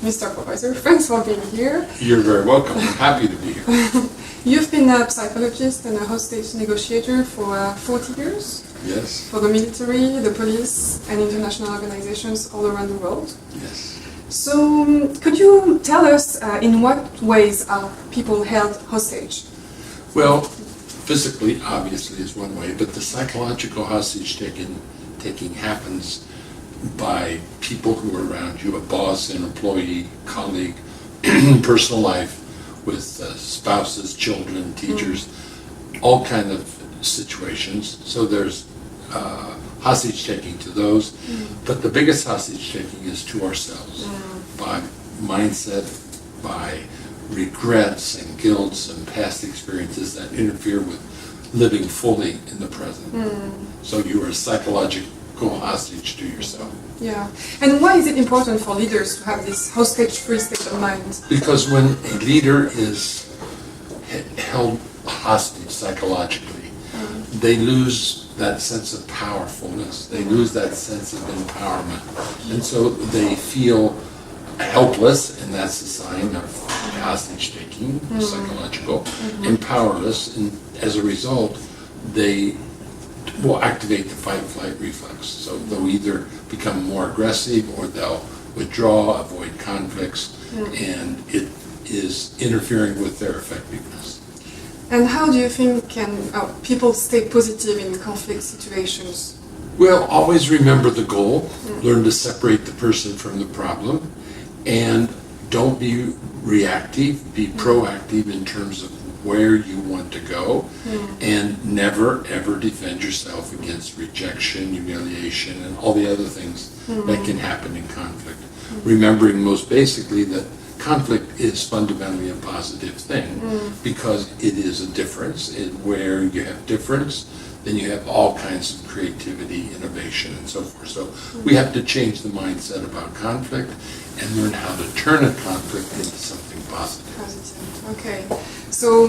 Mr. Professor, thanks for being here. You're very welcome. I'm happy to be here. You've been a psychologist and a hostage negotiator for 40 years Yes. for the military, the police, and international organizations all around the world. Yes. So, could you tell us in what ways are people held hostage? Well, physically, obviously, is one way, but the psychological hostage taking happens by people who are around you, a boss, an employee, colleague, personal life with spouses, children, teachers, all kind of situations. So there's hostage taking to those, but the biggest hostage taking is to ourselves by mindset, by regrets and guilts and past experiences that interfere with living fully in the present. So you are a psychological hostage to yourself. Yeah. And why is it important for leaders to have this hostage-free state of mind? Because when a leader is held hostage psychologically, they lose that sense of powerfulness. They lose that sense of empowerment. And so they feel helpless, and that's a sign of hostage taking, psychological, and powerless. And as a result, they will activate the fight-flight reflex. So they'll either become more aggressive or they'll withdraw, avoid conflicts, and it is interfering with their effectiveness. And how do you think can people stay positive in conflict situations? Well, always remember the goal. Learn to separate the person from the problem, and don't be reactive. Be proactive in terms of where you want to go, and never ever defend yourself against rejection, humiliation, and all the other things that can happen in conflict. Remembering most basically that conflict is fundamentally a positive thing because it is a difference. Where you have difference, then you have all kinds of creativity, innovation, and so forth. So we have to change the mindset about conflict and learn how to turn a conflict into something positive. Positive. Okay. So,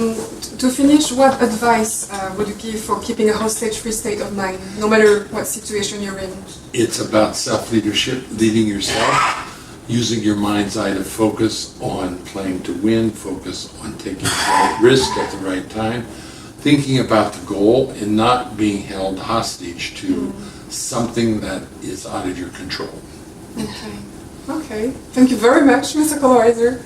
to finish, what advice would you give for keeping a hostage-free state of mind, no matter what situation you're in? It's about self-leadership, leading yourself, using your mind's eye to focus on playing to win, focus on taking the right risk at the right time, thinking about the goal and not being held hostage to something that is out of your control. Okay. Okay. Thank you very much, Mr. Colorizer.